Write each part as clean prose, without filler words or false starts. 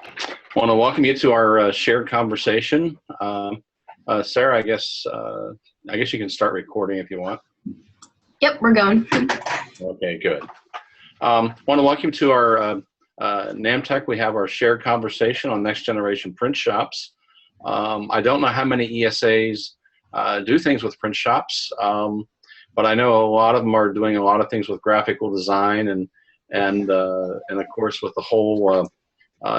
I want to welcome you to our shared conversation. Sarah, I guess you can start recording if you want. Yep, we're going. Okay, good. Want to welcome you to our NAMTech. We have our shared conversation on next generation print shops. I don't know how many ESAs do things with print shops, but I know a lot of them are doing a lot of things with graphical design and of course with the whole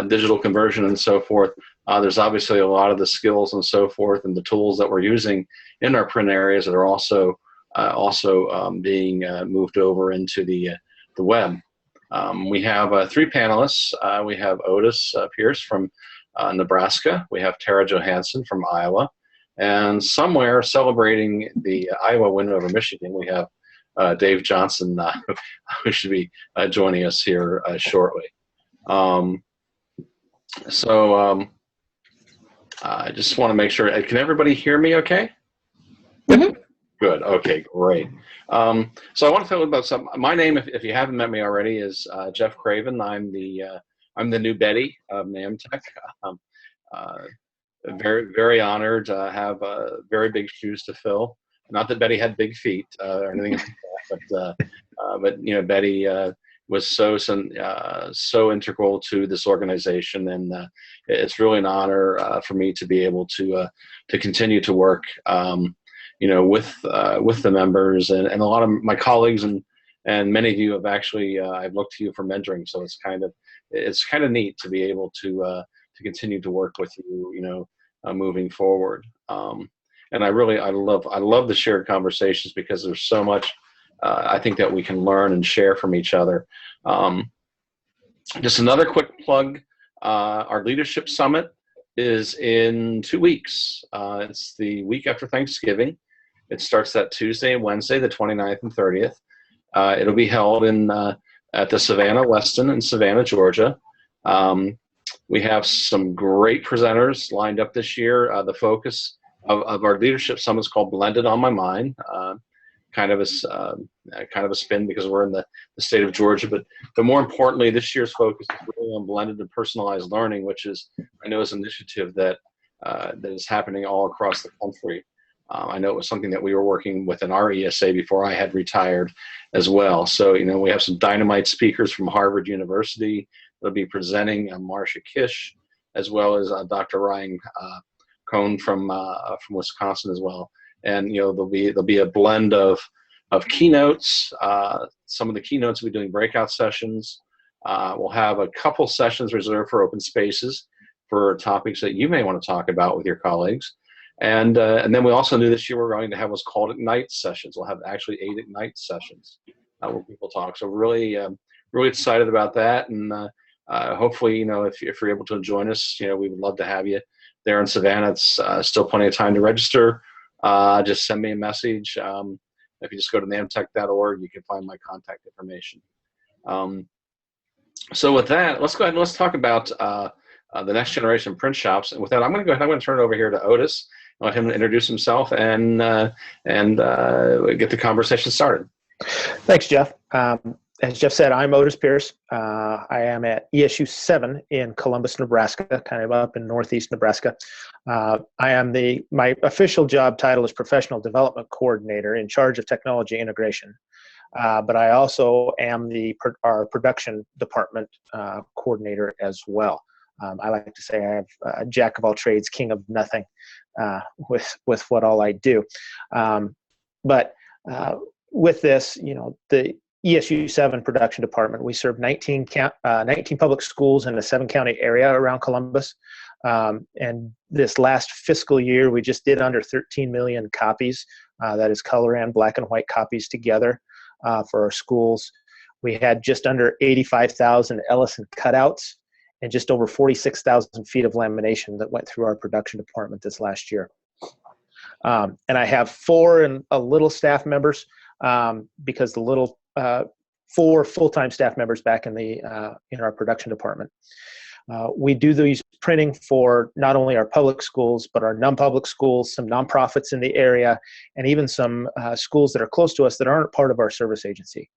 digital conversion and so forth. There's obviously a lot of the skills and so forth and the tools that we're using in our print areas that are also being moved over into the web. We have three panelists. We have Otis Pierce from Nebraska. We have Tara Johansson from Iowa. And somewhere celebrating the Iowa win over Michigan, we have Dave Johnson, who should be joining us here shortly. I just want to make sure, can everybody hear me okay? Mm-hmm. Good, okay, great. So I want to tell you about my name, if you haven't met me already, is Jeff Craven. I'm the new Betty of NAMTech. Very, very honored to have very big shoes to fill. Not that Betty had big feet or anything like that, but you know, Betty was so integral to this organization, and it's really an honor for me to be able to continue to work, you know, with the members and a lot of my colleagues and many of you have actually I've looked to you for mentoring, so it's kind of neat to be able to continue to work with you, you know, moving forward. And I love the shared conversations because there's so much I think that we can learn and share from each other. Just another quick plug, our Leadership Summit is in 2 weeks. It's the week after Thanksgiving. It starts that Tuesday and Wednesday, the 29th and 30th. It'll be held at the Savannah Westin in Savannah, Georgia. We have some great presenters lined up this year. The focus of our Leadership Summit is called Blended on My Mind. Kind of a spin because we're in the state of Georgia, but more importantly, this year's focus is really on blended and personalized learning, which is, I know, is an initiative that is happening all across the country. I know it was something that we were working with in our ESA before I had retired as well. So, you know, we have some dynamite speakers from Harvard University that'll be presenting, Marcia Kish, as well as Dr. Ryan Cohn from Wisconsin as well. And you know, there'll be a blend of keynotes. Some of the keynotes will be doing breakout sessions. We'll have a couple sessions reserved for open spaces for topics that you may want to talk about with your colleagues. And then we also knew this year we're going to have what's called Ignite sessions. We'll have actually 8 Ignite sessions where people talk. So really excited about that. And hopefully, you know, if you're able to join us, you know, we would love to have you there in Savannah. It's still plenty of time to register. Just send me a message. If you just go to namtech.org, you can find my contact information. So with that, let's go ahead and let's talk about the next generation print shops. And with that, I'm going to turn it over here to Otis and let him introduce himself and get the conversation started. Thanks, Jeff. As Jeff said, I'm Otis Pierce. I am at ESU 7 in Columbus, Nebraska, kind of up in northeast Nebraska. My official job title is Professional Development Coordinator in charge of technology integration. But I also am our production department coordinator as well. I like to say I have a jack of all trades, king of nothing with what all I do. But with this, you know, the ESU 7 production department, we serve 19 public schools in a 7-county area around Columbus. And this last fiscal year, we just did under 13 million copies. That is color and black and white copies together for our schools. We had just under 85,000 Ellison cutouts and just over 46,000 feet of lamination that went through our production department this last year. And I have 4 and a little staff members because the little 4 full-time staff members back in our production department. We do these printing for not only our public schools, but our non-public schools, some nonprofits in the area, and even some schools that are close to us that aren't part of our service agency.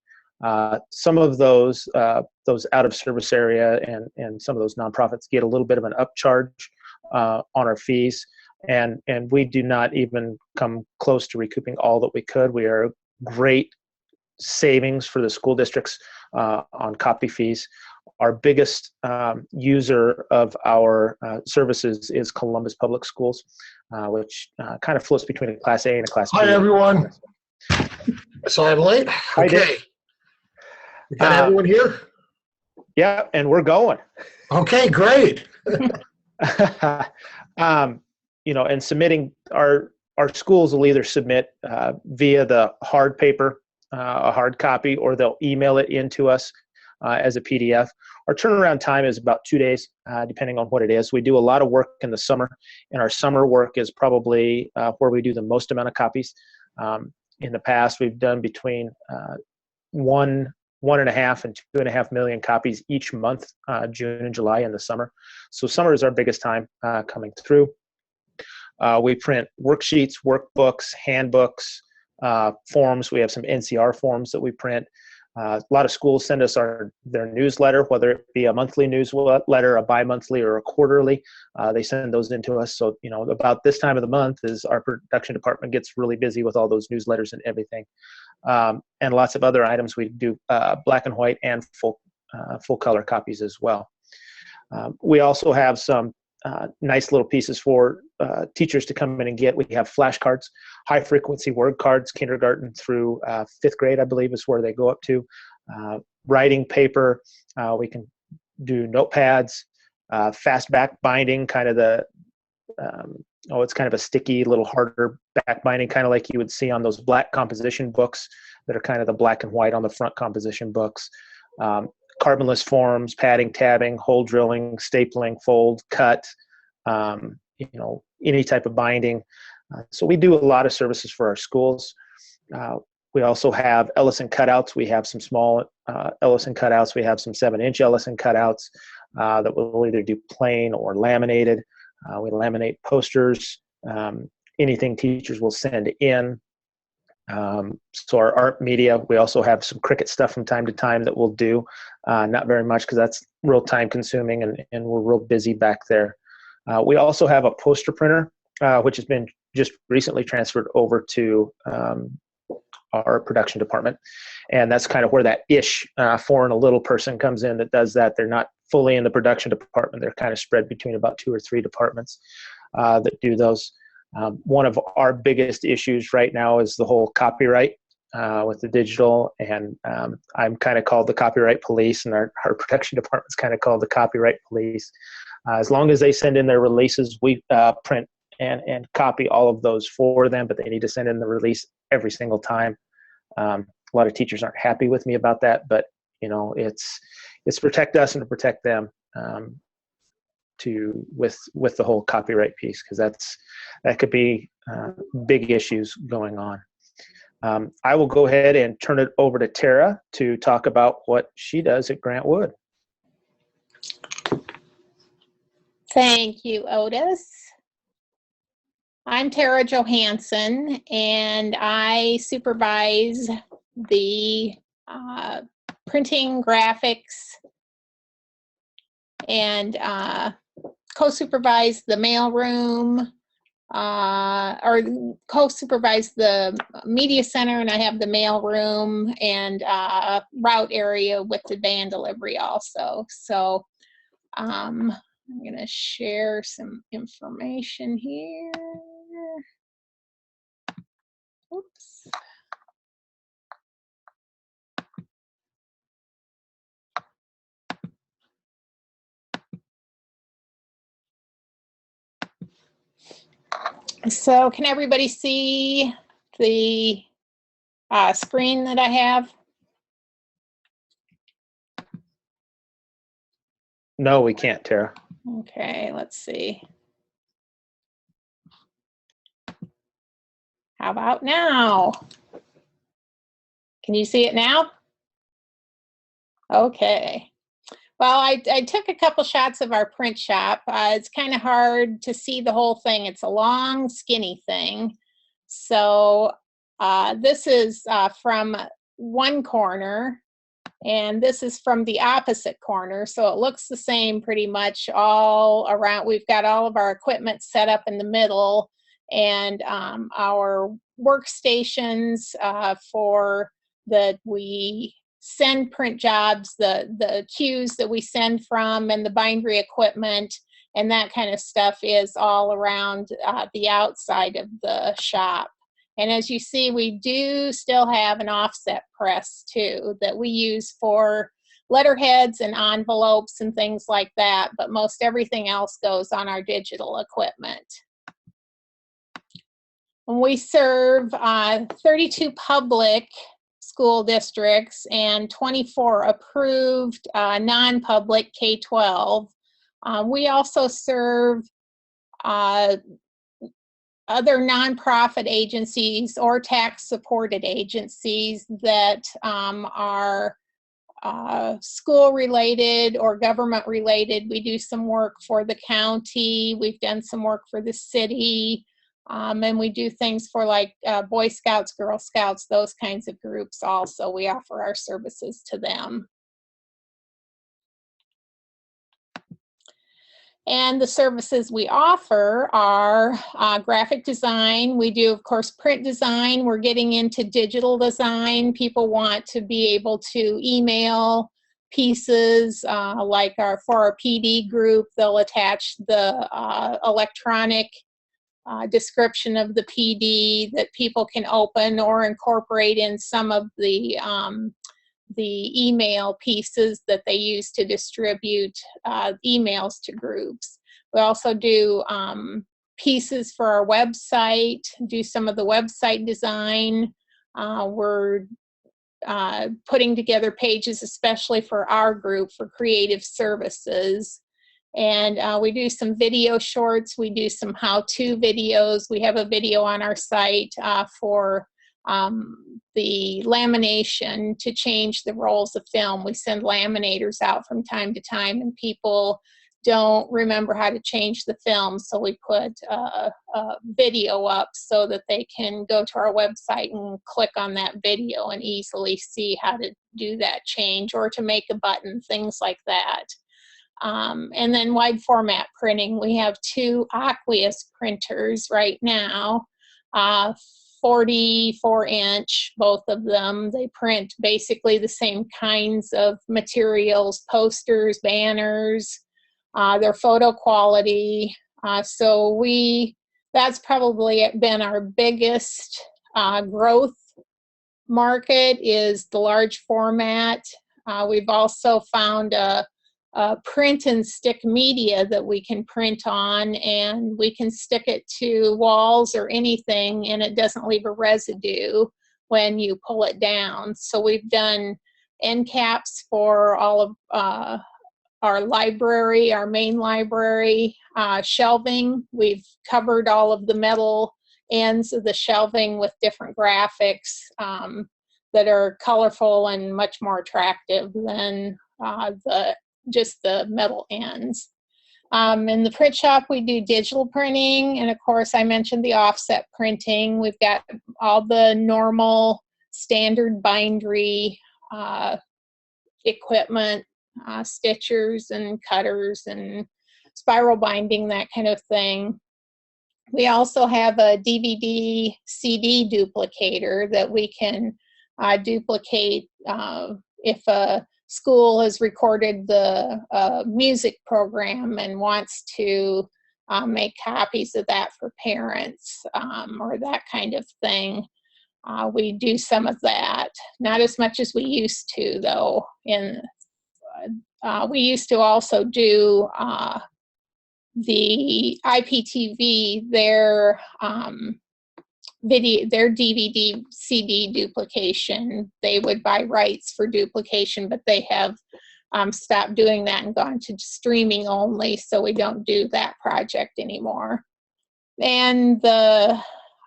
Some of those out of service area and some of those nonprofits get a little bit of an upcharge on our fees, and we do not even come close to recouping all that we could. We are great savings for the school districts on copy fees. Our biggest user of our services is Columbus Public Schools, which kind of floats between a Class A and a Class B. Hi, everyone. Sorry I'm late. Hi, Okay. Dick. You got everyone here? Yeah, and we're going. Okay, great. And submitting our schools will either submit via the hard paper, a hard copy, or they'll email it into us as a PDF. Our turnaround time is about 2 days, depending on what it is. We do a lot of work in the summer, and our summer work is probably where we do the most amount of copies. In the past, we've done between 1.5 and 2.5 million copies each month, June and July in the summer. So summer is our biggest time coming through. We print worksheets, workbooks, handbooks, forms. We have some NCR forms that we print. A lot of schools send us their newsletter, whether it be a monthly newsletter, a bi-monthly, or a quarterly. They send those into us. So, about this time of the month is our production department gets really busy with all those newsletters and everything. And lots of other items. We do black and white and full color copies as well. We also have some nice little pieces for teachers to come in and get. We have flashcards, high frequency word cards, kindergarten through 5th grade, I believe is where they go up to. Writing paper, we can do notepads, fast back binding, kind of it's kind of a sticky, little harder back binding, kind of like you would see on those black composition books that are kind of the black and white on the front composition books. Carbonless forms, padding, tabbing, hole drilling, stapling, fold, cut, any type of binding. So we do a lot of services for our schools. We also have Ellison cutouts. We have some small Ellison cutouts. We have some 7-inch Ellison cutouts that we'll either do plain or laminated. We laminate posters, anything teachers will send in. So our art media, we also have some Cricut stuff from time to time that we'll do. Not very much because that's real time consuming and we're real busy back there. We also have a poster printer, which has been just recently transferred over to our production department. And that's kind of where that foreign a little person comes in that does that. They're not fully in the production department. They're kind of spread between about 2 or 3 departments that do those. One of our biggest issues right now is the whole copyright with the digital, and I'm kind of called the copyright police, and our production department's kind of called the copyright police. As long as they send in their releases, we print and copy all of those for them, but they need to send in the release every single time. A lot of teachers aren't happy with me about that, but it's to protect us and to protect them. With the whole copyright piece, because that could be big issues going on. I will go ahead and turn it over to Tara to talk about what she does at Grant Wood. Thank you, Otis. I'm Tara Johansson, and I supervise the printing, graphics, and co-supervise the mailroom, or co-supervise the media center, and I have the mailroom and route area with the van delivery also. So I'm going to share some information here. Oops. So can everybody see the screen that I have? No, we can't, Tara. Okay, let's see. How about now? Can you see it now? Okay. Well, I took a couple shots of our print shop. It's kind of hard to see the whole thing. It's a long, skinny thing. So this is from one corner And this is from the opposite corner, so it looks the same pretty much all around. We've got all of our equipment set up in the middle, and our workstations for that we send print jobs, the queues that we send from, and the bindery equipment and that kind of stuff is all around the outside of the shop. And as you see, we do still have an offset press too that we use for letterheads and envelopes and things like that, but most everything else goes on our digital equipment. And we serve 32 public school districts and 24 approved non-public K-12. We also serve other nonprofit agencies or tax-supported agencies that are school-related or government-related. We do some work for the county. We've done some work for the city. And we do things for like Boy Scouts, Girl Scouts, those kinds of groups also. We offer our services to them. And the services we offer are graphic design. We do, of course, print design. We're getting into digital design. People want to be able to email pieces like for our PD group, they'll attach the electronic description of the PD that people can open or incorporate in some of the email pieces that they use to distribute emails to groups. We also do pieces for our website, do some of the website design. We're putting together pages especially for our group for creative services. And we do some video shorts. We do some how-to videos. We have a video on our site for the lamination to change the rolls of film. We send laminators out from time to time and people don't remember how to change the film, so we put a video up so that they can go to our website and click on that video and easily see how to do that change or to make a button, things like that. And then wide format printing. We have 2 aqueous printers right now, 44-inch, both of them. They print basically the same kinds of materials, posters, banners. They're photo quality. So that's probably been our biggest growth market is the large format. We've also found a print and stick media that we can print on, and we can stick it to walls or anything and it doesn't leave a residue when you pull it down. So we've done end caps for all of our library, our main library, shelving. We've covered all of the metal ends of the shelving with different graphics that are colorful and much more attractive than just the metal ends. In the print shop, we do digital printing, and of course, I mentioned the offset printing. We've got all the normal standard bindery equipment, stitchers and cutters and spiral binding, that kind of thing. We also have a DVD CD duplicator that we can duplicate if a school has recorded the music program and wants to make copies of that for parents or that kind of thing. We do some of that, not as much as we used to though. We used to also do the IPTV, their DVD CD duplication. They would buy rights for duplication, but they have stopped doing that and gone to streaming only, so we don't do that project anymore. And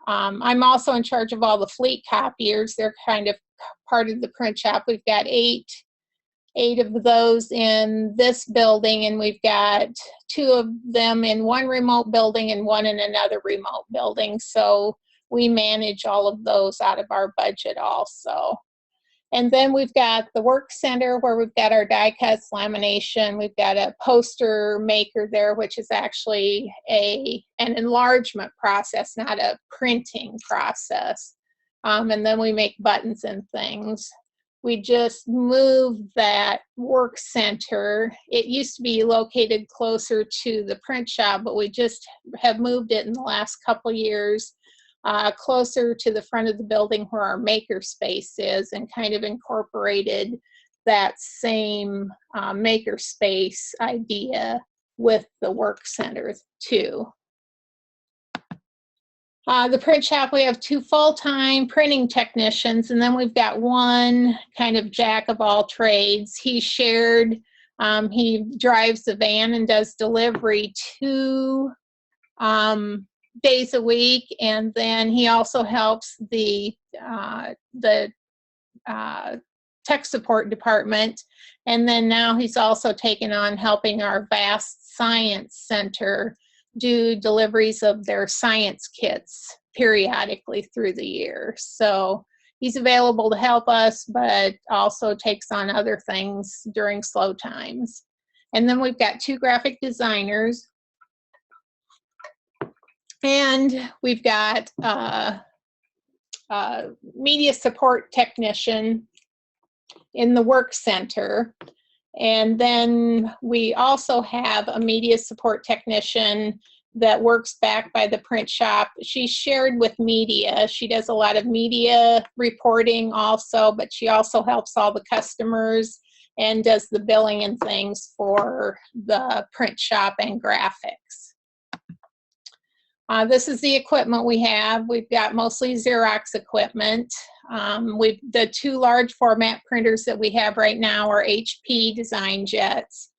I'm also in charge of all the fleet copiers. They're kind of part of the print shop. We've got eight of those in this building, and we've got 2 of them in one remote building and 1 in another remote building. So we manage all of those out of our budget also. And then we've got the work center where we've got our die cuts, lamination. We've got a poster maker there, which is actually an enlargement process, not a printing process. And then we make buttons and things. We just moved that work center. It used to be located closer to the print shop, but we just have moved it in the last couple years closer to the front of the building where our maker space is, and kind of incorporated that same maker space idea with the work center too. The print shop, we have 2 full-time printing technicians, and then we've got one kind of jack of all trades. He's shared, he drives the van and does delivery 2 days a week, and then he also helps the tech support department, and then now he's also taken on helping our vast science center do deliveries of their science kits periodically through the year. So he's available to help us, but also takes on other things during slow times. And then we've got 2 graphic designers, and we've got a media support technician in the work center. And then we also have a media support technician that works back by the print shop. She's shared with media. She does a lot of media reporting also, but she also helps all the customers and does the billing and things for the print shop and graphics. This is the equipment we have. We've got mostly Xerox equipment. The 2 large format printers that we have right now are HP Design Jets.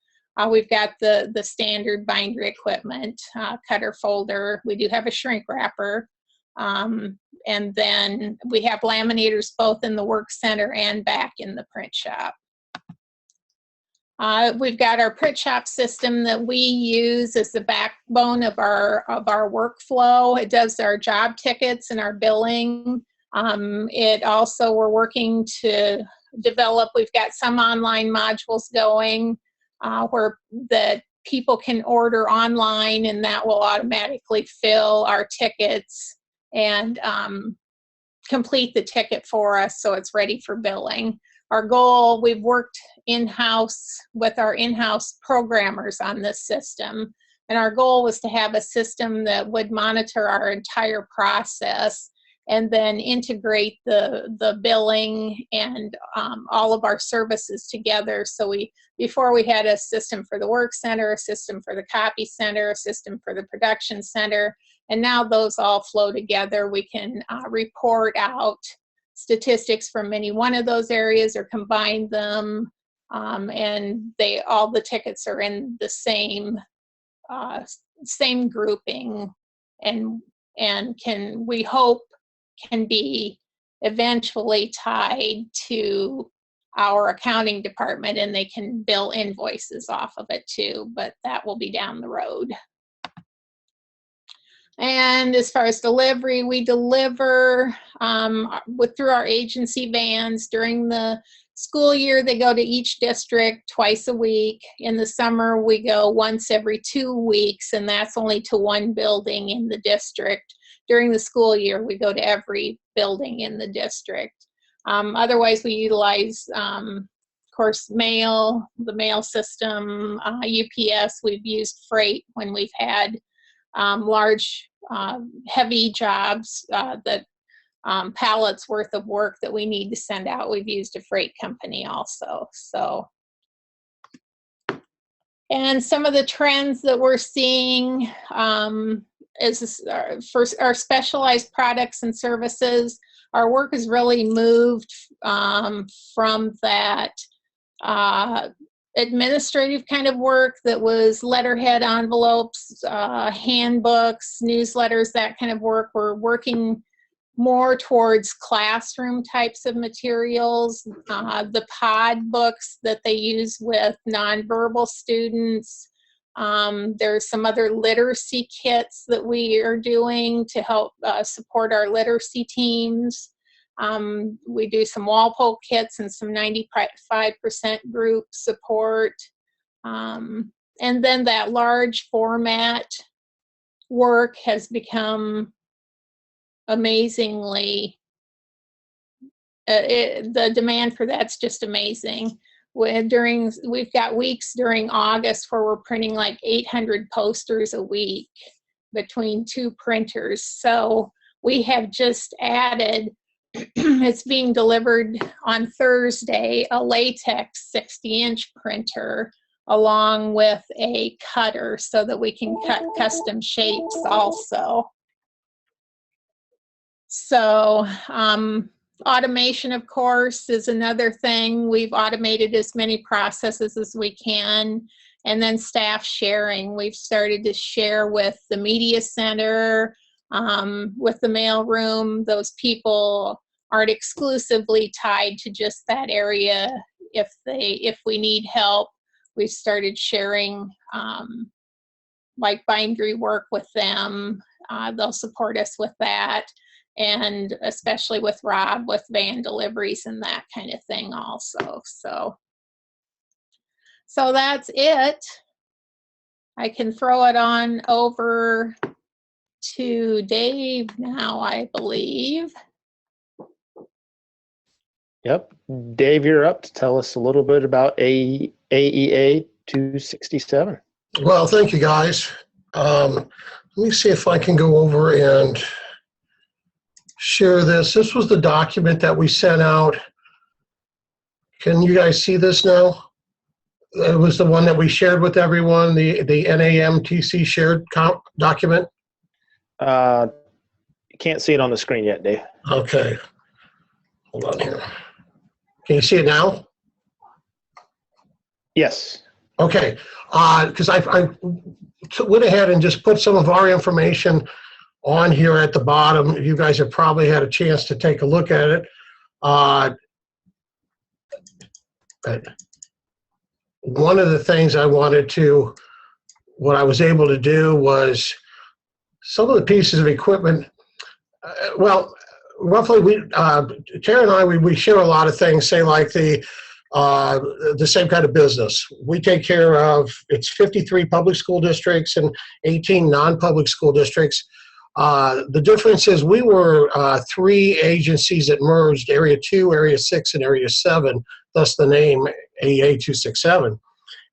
We've got the standard binder equipment, cutter, folder. We do have a shrink wrapper. And then we have laminators both in the work center and back in the print shop. We've got our print shop system that we use as the backbone of our workflow. It does our job tickets and our billing. It also, we're working to develop, we've got some online modules going where the people can order online, and that will automatically fill our tickets and complete the ticket for us so it's ready for billing. Our goal, we've worked in-house with our in-house programmers on this system, and our goal was to have a system that would monitor our entire process and then integrate the billing and all of our services together. So before we had a system for the work center, a system for the copy center, a system for the production center, and now those all flow together. We can report out statistics from any one of those areas or combine them, and all the tickets are in the same grouping, and we hope can be eventually tied to our accounting department, and they can bill invoices off of it too, but that will be down the road. And as far as delivery, we deliver through our agency vans. During the school year, they go to each district twice a week. In the summer, we go once every 2 weeks, and that's only to 1 building in the district. During the school year, we go to every building in the district. Otherwise, we utilize, of course, the mail system, UPS. We've used freight when we've had large, heavy jobs that pallets worth of work that we need to send out. We've used a freight company also. So, and some of the trends that we're seeing is for our specialized products and services. Our work has really moved from that administrative kind of work that was letterhead envelopes, handbooks, newsletters, that kind of work. We're working more towards classroom types of materials, the pod books that they use with nonverbal students. There's some other literacy kits that we are doing to help support our literacy teams. We do some Walpole kits and some 95% group support. And then that large format work has become amazingly, the demand for that's just amazing. We've got weeks during August where we're printing like 800 posters a week between 2 printers. So we have just added, it's being delivered on Thursday, a latex 60-inch printer along with a cutter so that we can cut custom shapes also. So automation, of course, is another thing. We've automated as many processes as we can. And then staff sharing. We've started to share with the media center, with the mailroom. Those people aren't exclusively tied to just that area. If we need help, we've started sharing like bindery work with them. They'll support us with that. And especially with Rob with van deliveries and that kind of thing also. So that's it. I can throw it on over to Dave now, I believe. Yep. Dave, you're up to tell us a little bit about AEA 267. Well, thank you, guys. Let me see if I can go over and share this. This was the document that we sent out. Can you guys see this now? It was the one that we shared with everyone, the NAMTC shared document. You can't see it on the screen yet, Dave. Okay. Hold on here. Can you see it now? Yes. Okay. Because I went ahead and just put some of our information on here at the bottom. You guys have probably had a chance to take a look at it. But one of the things I wanted to, what I was able to do was some of the pieces of equipment, well, roughly, Tara and I, we share a lot of things, say like the same kind of business. We take care of, it's 53 public school districts and 18 non-public school districts. The difference is we were 3 agencies that merged, Area 2, Area 6, and Area 7, thus the name AEA 267.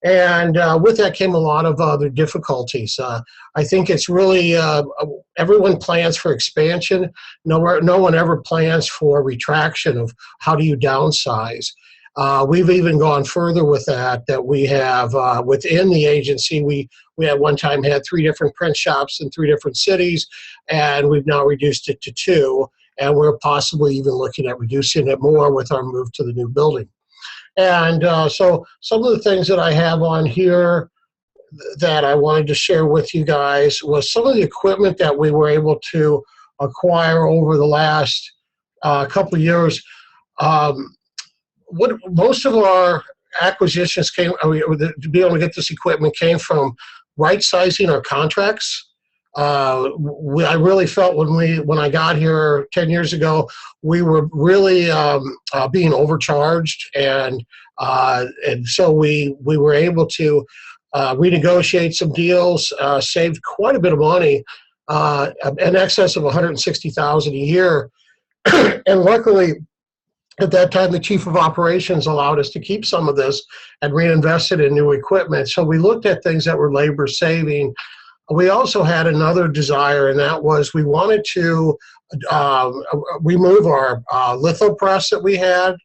And with that came a lot of other difficulties. I think it's really, everyone plans for expansion. No one ever plans for retraction of how do you downsize. We've even gone further with that we have within the agency, we at one time had 3 different print shops in 3 different cities, and we've now reduced it to 2, and we're possibly even looking at reducing it more with our move to the new building. And so some of the things that I have on here that I wanted to share with you guys was some of the equipment that we were able to acquire over the last couple of years. What most of our acquisitions came, to be able to get this equipment came from right-sizing our contracts. I really felt when I got here 10 years ago, we were really being overcharged, and so we were able to renegotiate some deals, saved quite a bit of money, in excess of $160,000 a year, and luckily, at that time, the chief of operations allowed us to keep some of this and reinvest it in new equipment. So we looked at things that were labor saving. We also had another desire, and that was we wanted to remove our litho press that we had.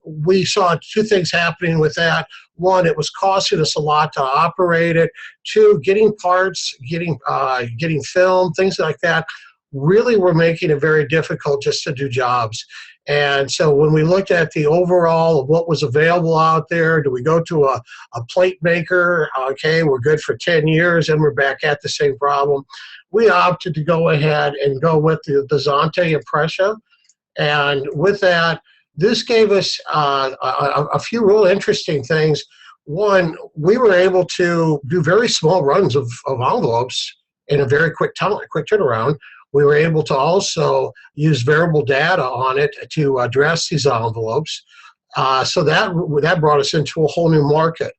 We saw 2 things happening with that. 1, it was costing us a lot to operate it. 2, getting parts, getting film, things like that, really were making it very difficult just to do jobs. And so when we looked at the overall of what was available out there, do we go to a plate maker? Okay, we're good for 10 years and we're back at the same problem. We opted to go ahead and go with the Zante Impressa. And with that, this gave us a few real interesting things. 1, we were able to do very small runs of envelopes in a very quick turnaround. we were able to also use variable data on it to address these envelopes. So that brought us into a whole new market.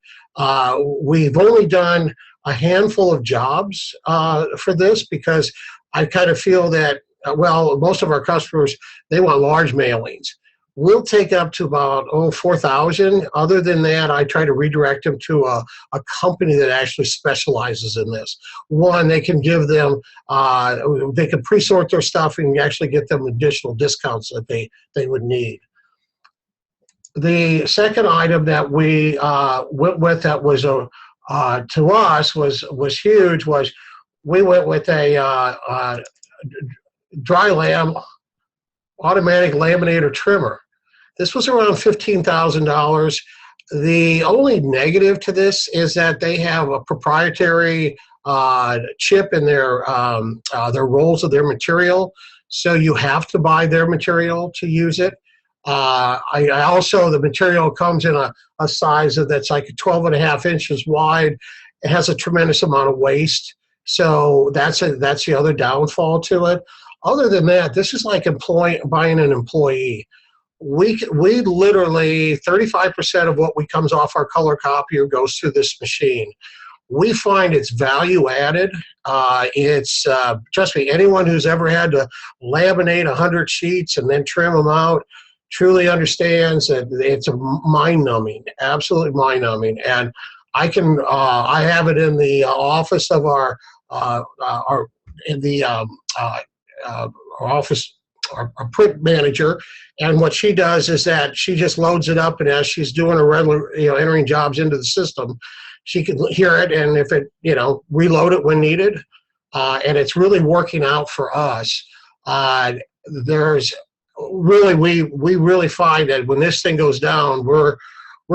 We've only done a handful of jobs for this because I kind of feel that, well, most of our customers, they want large mailings. We'll take up to about 4,000. Other than that, I try to redirect them to a company that actually specializes in this. One, they can give them, they can pre-sort their stuff and actually get them additional discounts that they would need. The second item that we went with that was to us was huge was we went with a dry lam automatic laminator trimmer. This was around $15,000. The only negative to this is that they have a proprietary chip in their rolls of their material, so you have to buy their material to use it. I also, the material comes in a size that's like 12.5 inches wide. It has a tremendous amount of waste, so that's the other downfall to it. Other than that, this is like buying an employee. We literally 35% of what comes off our color copier goes through this machine. We find it's value added. Trust me, anyone who's ever had to laminate 100 sheets and then trim them out truly understands that it's mind-numbing, absolutely mind-numbing. And I have it in the office of our office, our print manager, and what she does is that she just loads it up, and as she's doing her regular, entering jobs into the system, she can hear it, and if it, reload it when needed, and it's really working out for us. There's really, we really find that when this thing goes down, we're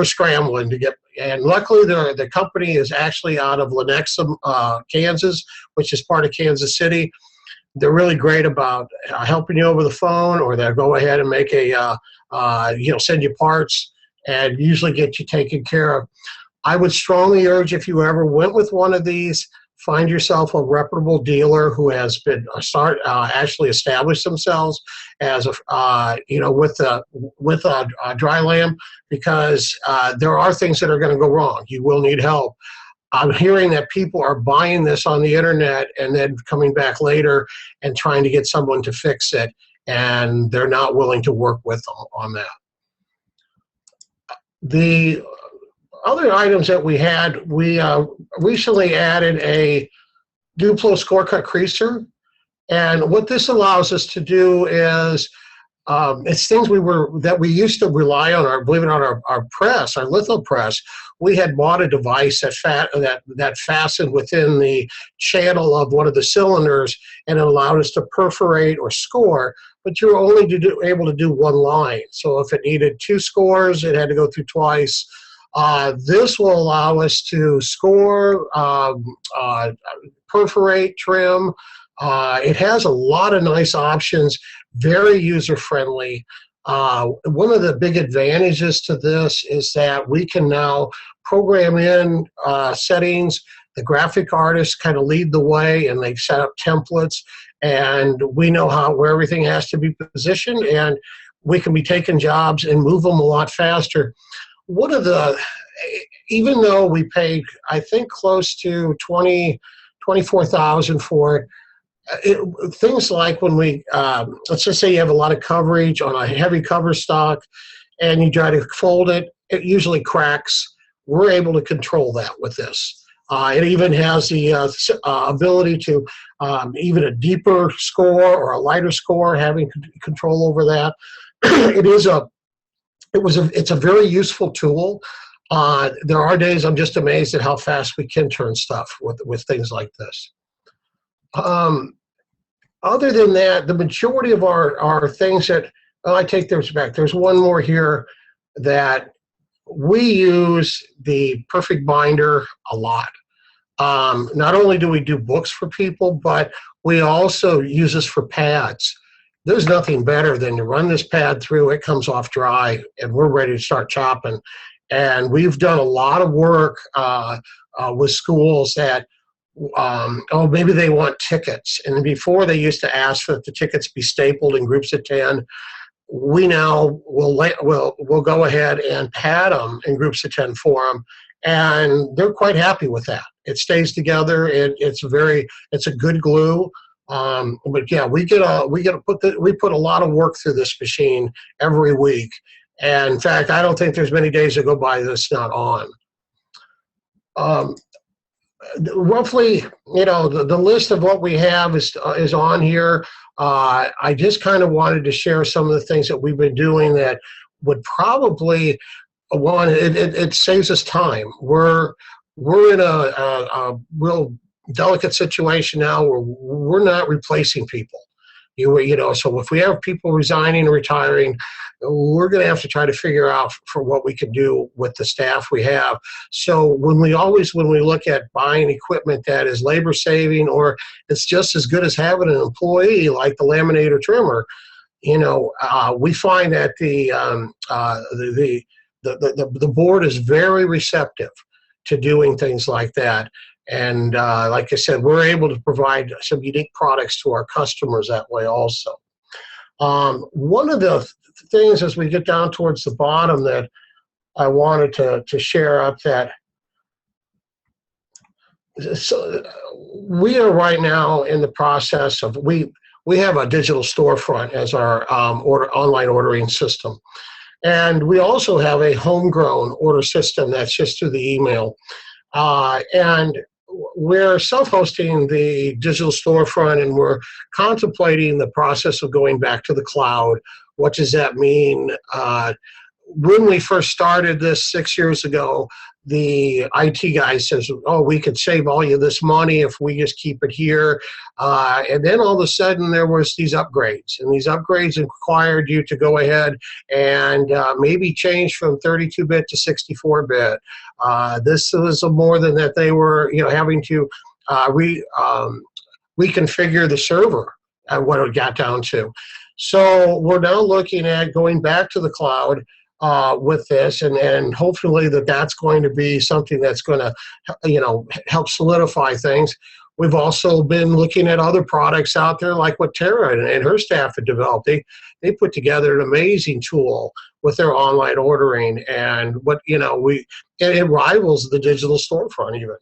scrambling to get, and luckily the company is actually out of Lenexa, Kansas, which is part of Kansas City. They're really great about helping you over the phone, or they'll go ahead and make send you parts and usually get you taken care of. I would strongly urge, if you ever went with one of these, find yourself a reputable dealer who has been actually established themselves as with a dry lam, because there are things that are going to go wrong. You will need help. I'm hearing that people are buying this on the internet and then coming back later and trying to get someone to fix it, and they're not willing to work with them on that. The other items that we had, we recently added a Duplo score cut creaser, and what this allows us to do is it's things that we used to rely on believe it or not, our press, our litho press. We had bought a device that fastened within the channel of one of the cylinders, and it allowed us to perforate or score, but you were only able to do one line. So if it needed 2 scores, it had to go through twice. This will allow us to score, perforate, trim. It has a lot of nice options, very user-friendly. One of the big advantages to this is that we can now program in settings. The graphic artists kind of lead the way, and they've set up templates, and we know where everything has to be positioned, and we can be taking jobs and move them a lot faster. Even though we paid, I think, close to $24,000 for it, things like when let's just say you have a lot of coverage on a heavy cover stock and you try to fold it, it usually cracks. We're able to control that with this. It even has the ability to even a deeper score or a lighter score, having control over that. It's a very useful tool. There are days I'm just amazed at how fast we can turn stuff with things like this. Other than that, the majority of our things that, I take those back. There's one more here that we use the Perfect Binder a lot. Not only do we do books for people, but we also use this for pads. There's nothing better than to run this pad through, it comes off dry, and we're ready to start chopping. And we've done a lot of work with schools that oh, maybe they want tickets. And before they used to ask for the tickets be stapled in groups of 10. We now will go ahead and pad them in groups of 10 for them, and they're quite happy with that. It stays together. It's a good glue. But yeah, we put a lot of work through this machine every week. And in fact, I don't think there's many days that go by that's not on. Roughly, the list of what we have is on here. I just kind of wanted to share some of the things that we've been doing that would probably, it saves us time. We're in a real delicate situation now where we're not replacing people. So if we have people resigning and retiring, we're going to have to try to figure out for what we can do with the staff we have. So when we look at buying equipment that is labor saving, or it's just as good as having an employee like the laminator trimmer, we find that the board is very receptive to doing things like that. And like I said, we're able to provide some unique products to our customers that way also. One of the things as we get down towards the bottom that I wanted to share up that, so we are right now in the process of, we have a digital storefront as our online ordering system. And we also have a homegrown order system that's just through the email. And we're self-hosting the digital storefront, and we're contemplating the process of going back to the cloud. What does that mean? When we first started this 6 years ago, the IT guy says, oh, we could save all you this money if we just keep it here. And then all of a sudden there was these upgrades, and these upgrades required you to go ahead and maybe change from 32-bit to 64-bit. This was more than that they were having to reconfigure the server at what it got down to. So we're now looking at going back to the cloud with this, and hopefully that's going to be something that's going to help solidify things. We've also been looking at other products out there, like what Tara and her staff have developed. They put together an amazing tool with their online ordering, and it rivals the digital storefront even.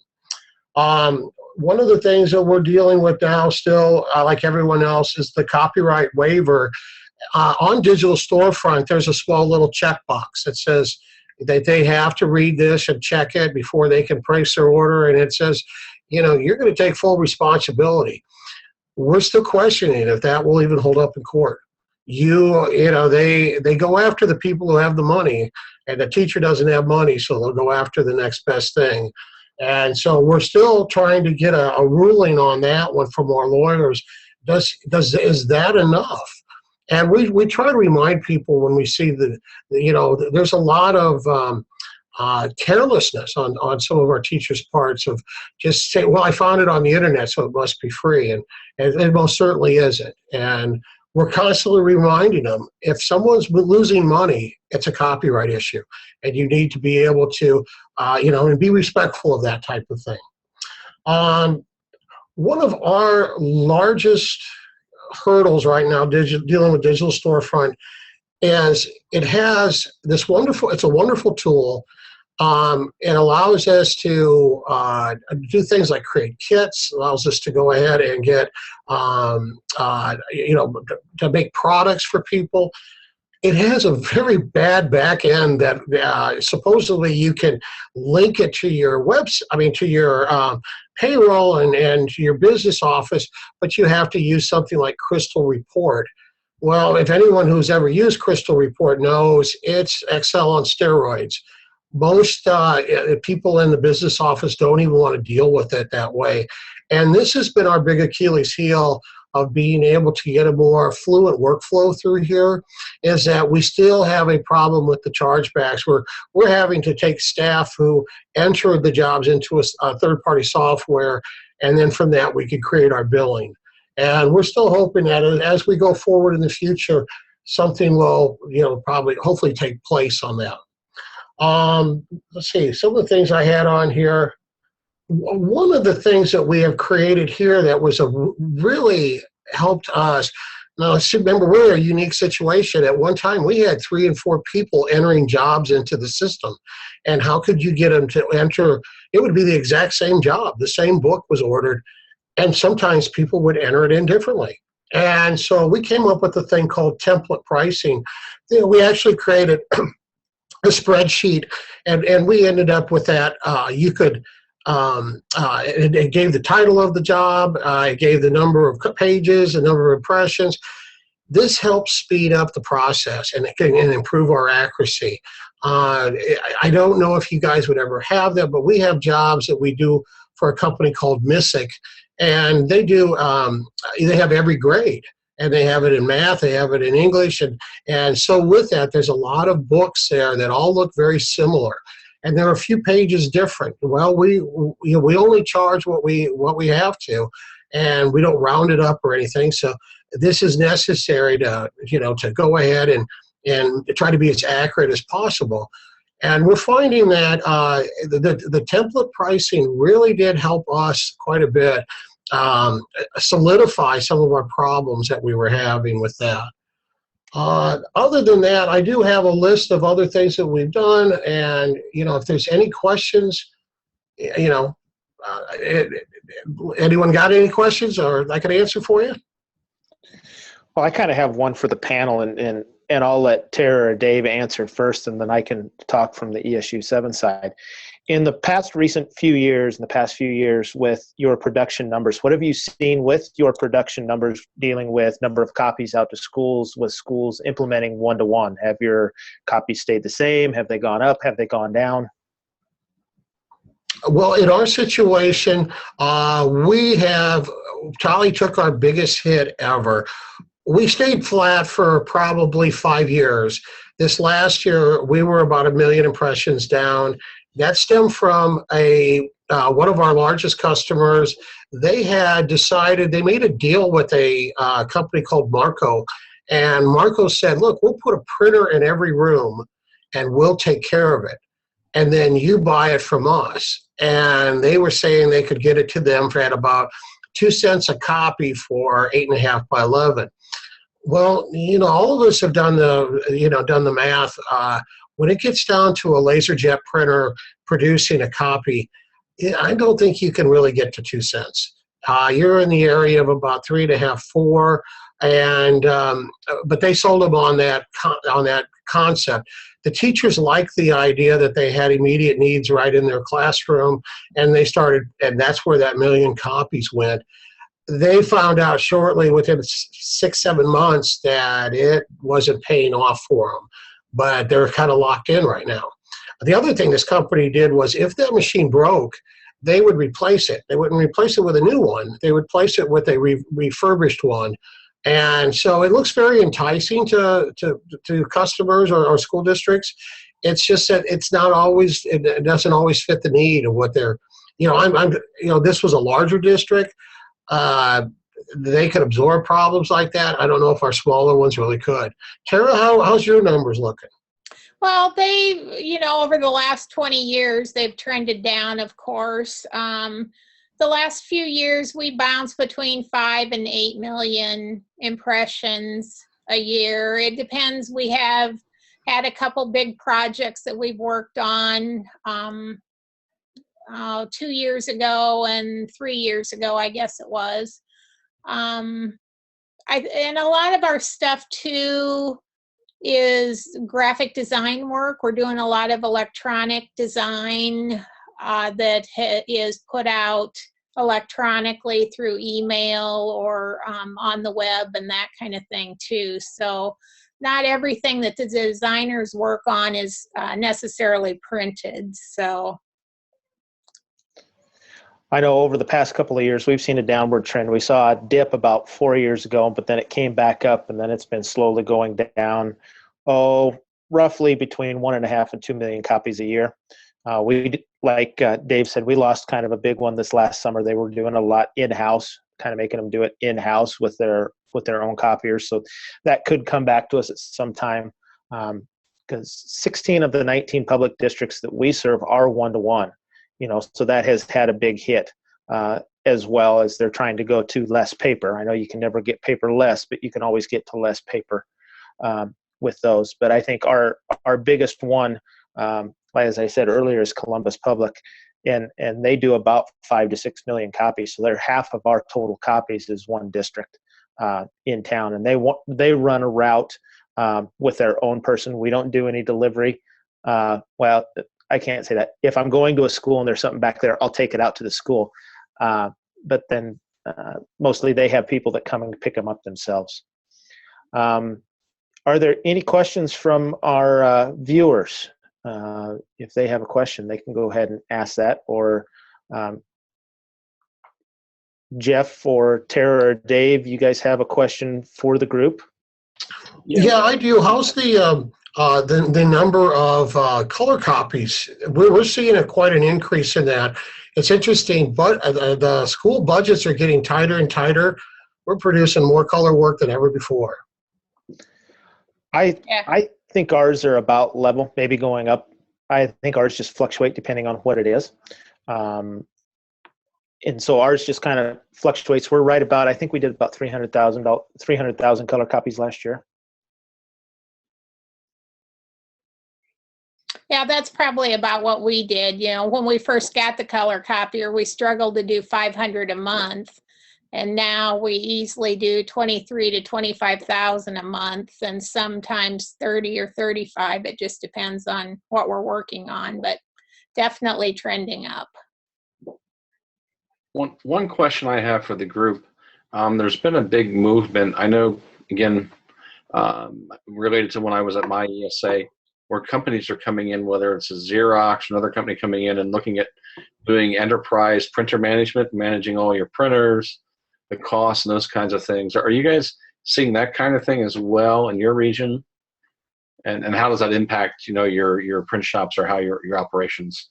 One of the things that we're dealing with now still, like everyone else, is the copyright waiver. On digital storefront, there's a small little checkbox that says that they have to read this and check it before they can place their order, and it says, you're going to take full responsibility. We're still questioning if that will even hold up in court. They go after the people who have the money, and the teacher doesn't have money, so they'll go after the next best thing. And so we're still trying to get a ruling on that one from our lawyers. Is that enough? And we try to remind people when we see there's a lot of carelessness on some of our teachers' parts of just saying, well, I found it on the internet, so it must be free. And it most certainly isn't. And we're constantly reminding them, if someone's losing money, it's a copyright issue. And you need to be able to, and be respectful of that type of thing. One of our largest hurdles right now dealing with digital storefront is it has this it's a wonderful tool. It allows us to do things like create kits, allows us to go ahead and get, to make products for people. It has a very bad back end that supposedly you can link it to your to your payroll and to your business office, but you have to use something like Crystal Report. Well, if anyone who's ever used Crystal Report knows, it's Excel on steroids. Most people in the business office don't even want to deal with it that way. And this has been our big Achilles heel of being able to get a more fluent workflow through here, is that we still have a problem with the chargebacks. We're having to take staff who entered the jobs into a third-party software, and then from that we can create our billing. And we're still hoping that as we go forward in the future, something will, hopefully take place on that. Let's see, some of the things I had on here. One of the things that we have created here that was really helped us. Now, remember, we're in a unique situation. At one time, we had 3 and 4 people entering jobs into the system. And how could you get them to enter? It would be the exact same job. The same book was ordered. And sometimes people would enter it in differently. And so we came up with a thing called template pricing. We actually created a spreadsheet, and we ended up with that. You could, it gave the title of the job, it gave the number of pages, the number of impressions. This helps speed up the process and improve our accuracy. I don't know if you guys would ever have that, but we have jobs that we do for a company called Missick, and they do, they have every grade. And they have it in math, they have it in English, and so with that, there's a lot of books there that all look very similar, and there are a few pages different. Well, we only charge what we have to, and we don't round it up or anything. So this is necessary to to go ahead and try to be as accurate as possible. And we're finding that the template pricing really did help us quite a bit. Solidify some of our problems that we were having with that. Other than that, I do have a list of other things that we've done, and if there's any questions, anyone got any questions, or I could answer for you? Well, I kind of have one for the panel, and I'll let Tara or Dave answer first, and then I can talk from the ESU 7 side. In the past few years with your production numbers, what have you seen with your production numbers dealing with number of copies out to schools, with schools implementing one-to-one? Have your copies stayed the same? Have they gone up? Have they gone down? Well, in our situation, Tolly took our biggest hit ever. We stayed flat for probably 5 years. This last year, we were about 1 million impressions down. That stemmed from one of our largest customers. They had decided, they made a deal with a company called Marco, and Marco said, look, we'll put a printer in every room and we'll take care of it, and then you buy it from us. And they were saying they could get it to them for at about 2 cents a copy for 8.5 by 11. Well, all of us have done the math. When it gets down to a LaserJet printer producing a copy, I don't think you can really get to 2 cents. You're in the area of about 3.5, 4, and but they sold them on that concept. The teachers liked the idea that they had immediate needs right in their classroom, and and that's where that 1 million copies went. They found out shortly, within 6-7 months, that it wasn't paying off for them. But they're kind of locked in right now. The other thing this company did was, if that machine broke, they would replace it. They wouldn't replace it with a new one. They would replace it with a refurbished one. And so it looks very enticing to customers or school districts. It's just that it doesn't always fit the need of what they're, this was a larger district. They could absorb problems like that. I don't know if our smaller ones really could. Tara, how's your numbers looking? Well, over the last 20 years, they've trended down, of course. The last few years, we bounce between 5 and 8 million impressions a year. It depends. We have had a couple big projects that we've worked on 2 years ago and 3 years ago, I guess it was. And a lot of our stuff too is graphic design work. We're doing a lot of electronic design that is put out electronically through email or on the web and that kind of thing too. So not everything that the designers work on is necessarily printed. So I know over the past couple of years, we've seen a downward trend. We saw a dip about 4 years ago, but then it came back up, and then it's been slowly going down, roughly between 1.5 and 2 million copies a year. Like Dave said, we lost kind of a big one this last summer. They were doing a lot in-house, kind of making them do it in-house with their own copiers. So that could come back to us at some time, because 16 of the 19 public districts that we serve are one-to-one. So that has had a big hit, as well as they're trying to go to less paper. I know you can never get paper less, but you can always get to less paper with those. But I think our biggest one, as I said earlier, is Columbus Public, and they do about 5 to 6 million copies. So they're half of our total copies is one district in town, and they run a route with their own person. We don't do any delivery. Well, I can't say that. If I'm going to a school and there's something back there, I'll take it out to the school. But then mostly they have people that come and pick them up themselves. Are there any questions from our viewers? If they have a question, they can go ahead and ask that, or Jeff or Tara or Dave, you guys have a question for the group? Yeah, I do. How's the number of color copies? We're seeing quite an increase in that. It's interesting, but the school budgets are getting tighter and tighter. We're producing more color work than ever before. I think ours are about level, maybe going up. I think ours just fluctuate depending on what it is. And so ours just kind of fluctuates. We're right about, I think we did about 300,000 color copies last year. Yeah, that's probably about what we did. When we first got the color copier, we struggled to do 500 a month. And now we easily do 23 to 25,000 a month, and sometimes 30 or 35. It just depends on what we're working on, but definitely trending up. One question I have for the group, there's been a big movement, I know, again, related to when I was at my ESA, where companies are coming in, whether it's a Xerox, another company coming in and looking at doing enterprise printer management, managing all your printers, the costs and those kinds of things. Are you guys seeing that kind of thing as well in your region? And how does that impact, your print shops or how your operations?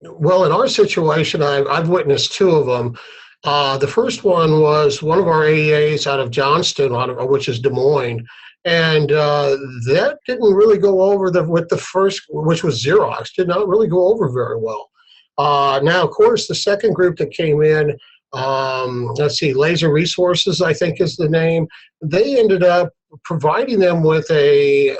Well, in our situation, I've witnessed two of them. The first one was one of our AEAs out of Johnston, which is Des Moines, and that didn't really go over with the first, which was Xerox, did not really go over very well. Now, of course, the second group that came in, let's see, Laser Resources, I think is the name. They ended up providing them with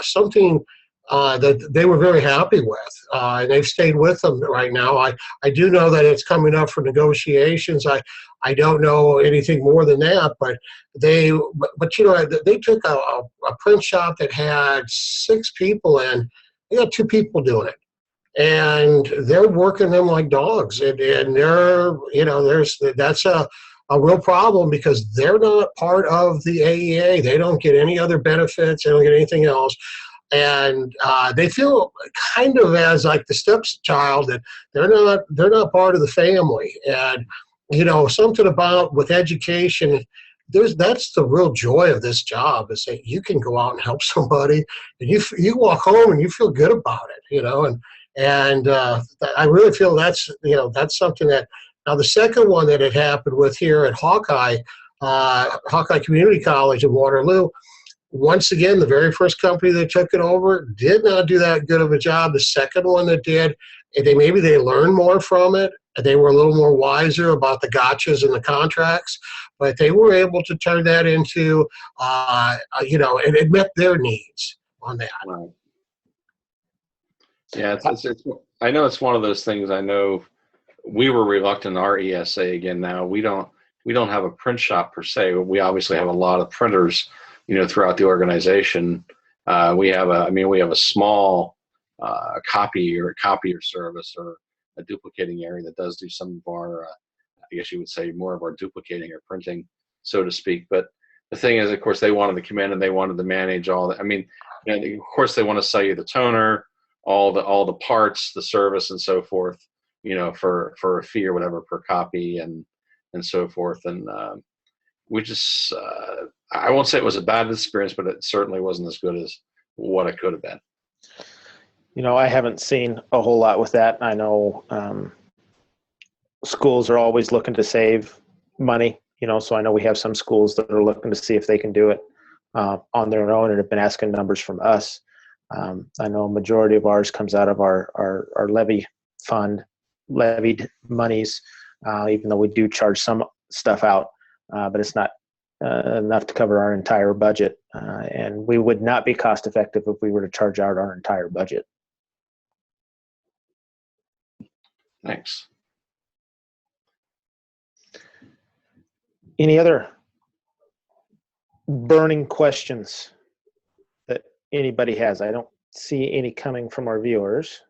something that they were very happy with, and they've stayed with them right now. I do know that it's coming up for negotiations. I don't know anything more than that, but they took a print shop that had 6 people in. They got 2 people doing it, and they're working them like dogs, and they're that's a real problem because they're not part of the AEA. They don't get any other benefits. They don't get anything else. And they feel kind of as like the stepchild, that they're not part of the family. And something about with education, that's the real joy of this job, is that you can go out and help somebody, and you walk home and you feel good about it, and I really feel that's something that. Now the second one that had happened with here at Hawkeye Community College in Waterloo. Once again, the very first company that took it over did not do that good of a job. The second one that did, maybe they learned more from it. They were a little more wiser about the gotchas and the contracts, but they were able to turn that into, and it met their needs on that. Right. Yeah, I know it's one of those things. I know we were reluctant in our ESA. Again, now we don't have a print shop per se. We obviously have a lot of printers, throughout the organization. We have a small copier service, or a duplicating area that does do some of our, I guess you would say, more of our duplicating or printing, so to speak. But the thing is, of course, they wanted to come in and they wanted to manage all that. And of course, they want to sell you the toner, all the parts, the service, and so forth, for a fee or whatever per copy, and so forth. And we just, I won't say it was a bad experience, but it certainly wasn't as good as what it could have been. I haven't seen a whole lot with that. I know schools are always looking to save money, so I know we have some schools that are looking to see if they can do it on their own, and have been asking numbers from us. I know a majority of ours comes out of our levy fund, levied monies, even though we do charge some stuff out, but it's not enough to cover our entire budget. And we would not be cost effective if we were to charge out our entire budget. Thanks. Any other burning questions that anybody has? I don't see any coming from our viewers.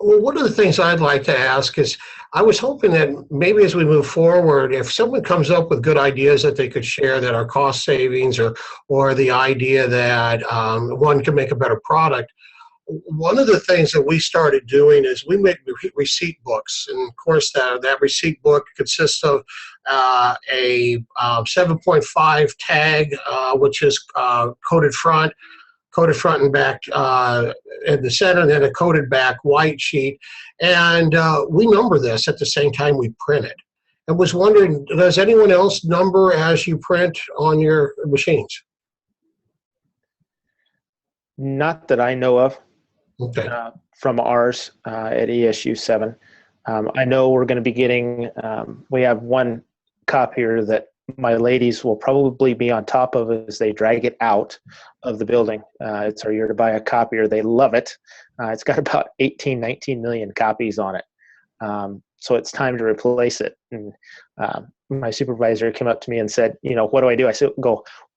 Well, one of the things I'd like to ask is, I was hoping that maybe as we move forward, if someone comes up with good ideas that they could share that are cost savings, or the idea that one can make a better product. One of the things that we started doing is we make receipt books, and of course that receipt book consists of a 7.5 tag, which is coated front and back in the center, and then a coated back white sheet. And we number this at the same time we print it. I was wondering, does anyone else number as you print on your machines? Not that I know of. Okay. From ours at ESU 7. I know we're going to be getting, we have one copier that my ladies will probably be on top of as they drag it out of the building. It's our year to buy a copier. They love it. It's got about 19 million copies on it. So it's time to replace it. And my supervisor came up to me and said, what do I do? I said,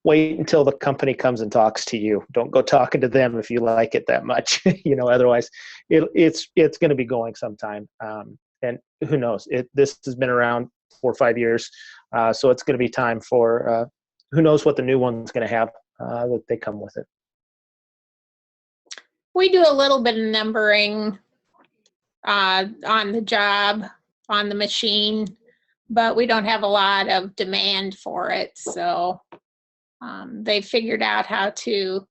wait until the company comes and talks to you. Don't go talking to them if you like it that much. Otherwise it's going to be going sometime. And who knows, this has been around 4 or 5 years. So it's going to be time for, who knows what the new one's going to have that they come with it. We do a little bit of numbering on the job, on the machine, but we don't have a lot of demand for it. So they figured out how to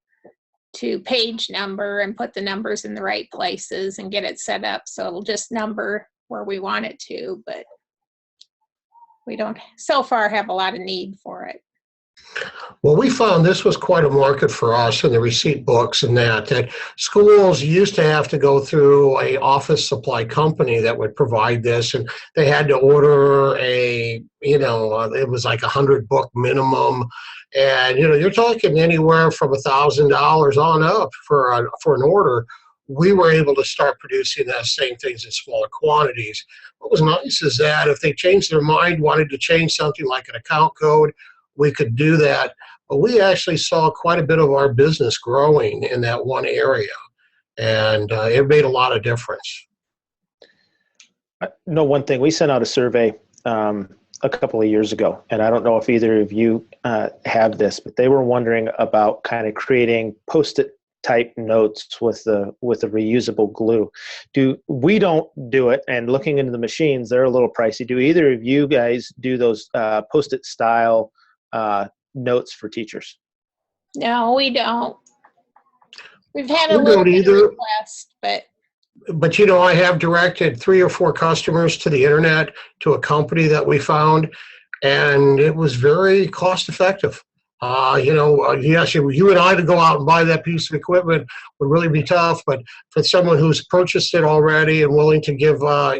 page number and put the numbers in the right places and get it set up so it'll just number where we want it to, but we don't so far have a lot of need for it. Well, we found this was quite a market for us in the receipt books, and that schools used to have to go through a office supply company that would provide this, and they had to order it was like 100 book minimum, and you're talking anywhere from $1,000 on up for an order. We were able to start producing those same things in smaller quantities. What was nice is that if they changed their mind, wanted to change something like an account code, we could do that. But we actually saw quite a bit of our business growing in that one area, and it made a lot of difference. No, one thing, we sent out a survey a couple of years ago, and I don't know if either of you have this, but they were wondering about kind of creating Post-it type notes with the reusable glue. We don't do it, and looking into the machines, they're a little pricey. Do either of you guys do those Post-it style notes for teachers? No, we don't. We've had We a little don't bit of either. request, but But I have directed 3 or 4 customers to the internet to a company that we found, and it was very cost effective. Yes, you and I to go out and buy that piece of equipment would really be tough, but for someone who's purchased it already and willing to give, I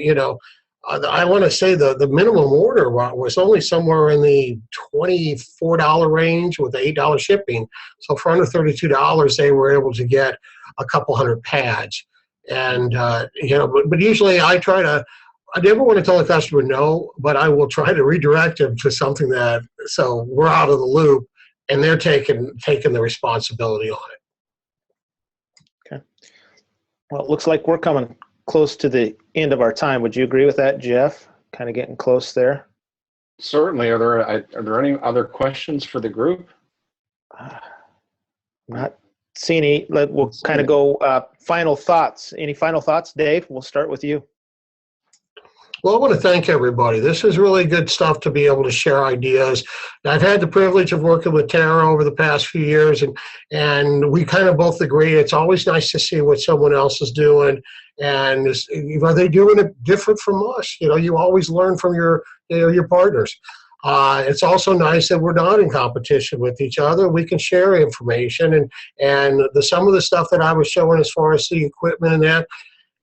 want to say the minimum order was only somewhere in the $24 range with the $8 shipping. So for under $32, they were able to get a couple hundred pads. And, but usually I never want to tell a customer no, but I will try to redirect them to something so we're out of the loop and they're taking the responsibility on it. Okay. Well, it looks like we're coming close to the end of our time. Would you agree with that, Jeff? Kind of getting close there. Certainly. Are there any other questions for the group? Not seeing any. We'll kind of go final thoughts. Any final thoughts, Dave? We'll start with you. Well, I want to thank everybody. This is really good stuff to be able to share ideas. I've had the privilege of working with Tara over the past few years, and we kind of both agree it's always nice to see what someone else is doing, and are they doing it different from us? You always learn from your partners. It's also nice that we're not in competition with each other. We can share information, and some of the stuff that I was showing as far as the equipment and that.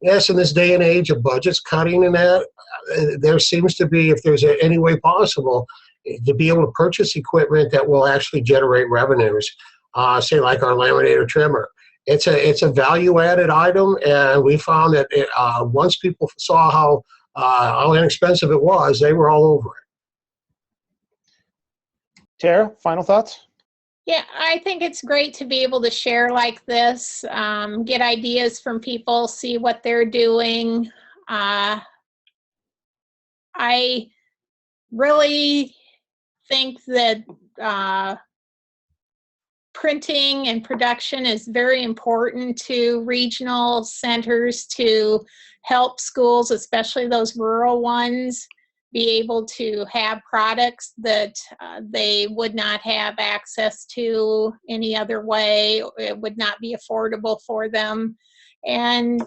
Yes, in this day and age of budgets cutting and that, there seems to be, if there's any way possible, to be able to purchase equipment that will actually generate revenues. Say like our laminator trimmer. It's a value-added item, and we found that once people saw how inexpensive it was, they were all over it. Tara, final thoughts? Yeah, I think it's great to be able to share like this, get ideas from people, see what they're doing. I really think that printing and production is very important to regional centers to help schools, especially those rural ones, be able to have products that they would not have access to any other way. It would not be affordable for them. And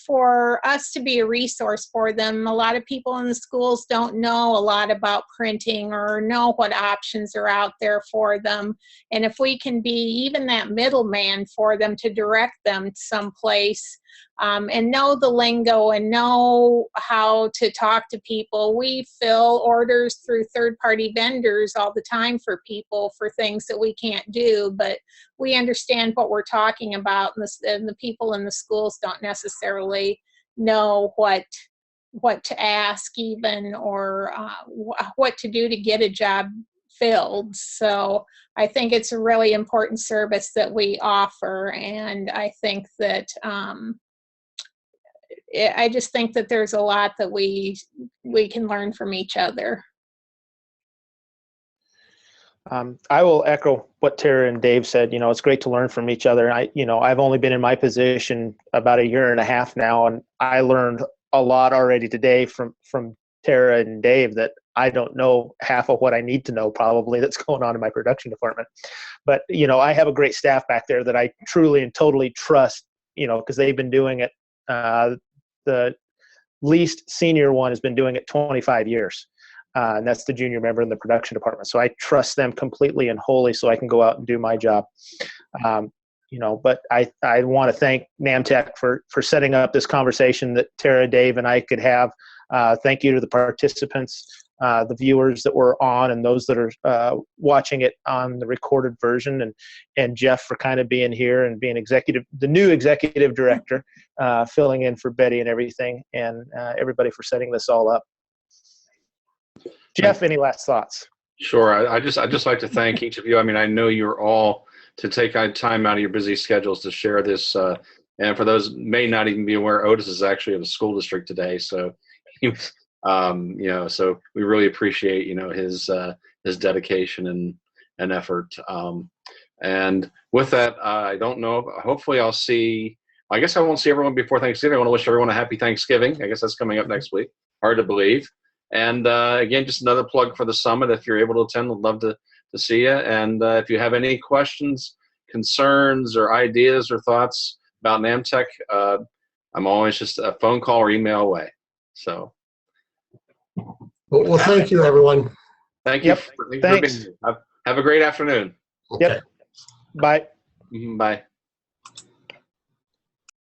for us to be a resource for them, a lot of people in the schools don't know a lot about printing or know what options are out there for them. And if we can be even that middleman for them to direct them someplace, and know the lingo and know how to talk to people. We fill orders through third-party vendors all the time for people for things that we can't do, but we understand what we're talking about, and the people in the schools don't necessarily know what to ask even, or what to do to get a job filled. So I think it's a really important service that we offer, and I think that I just think that there's a lot that we can learn from each other. I will echo what Tara and Dave said. It's great to learn from each other. I've only been in my position about 1.5 years now, and I learned a lot already today from Tara and Dave that I don't know half of what I need to know probably that's going on in my production department. But, I have a great staff back there that I truly and totally trust, because they've been doing it. The least senior one has been doing it 25 years. And that's the junior member in the production department. So I trust them completely and wholly so I can go out and do my job. But I want to thank NAMTech for setting up this conversation that Tara, Dave, and I could have. Thank you to the participants, the viewers that were on, and those that are watching it on the recorded version, and Jeff for kind of being here and being the new executive director, filling in for Betty and everything, and everybody for setting this all up. Jeff, any last thoughts? Sure. I'd just like to thank each of you. I mean, I know you're all to take time out of your busy schedules to share this. And for those may not even be aware, Otis is actually of a school district today. So, so we really appreciate, his dedication and effort. And with that, I don't know, hopefully I guess I won't see everyone before Thanksgiving. I want to wish everyone a happy Thanksgiving. I guess that's coming up next week. Hard to believe. And again, just another plug for the summit. If you're able to attend, we'd love to see you. And if you have any questions, concerns, or ideas or thoughts about NAMTech, I'm always just a phone call or email away. So, Well, thank you, everyone. thank you. Yep. For being Thanks. here. Have a great afternoon. Okay. Yep. Bye. Bye.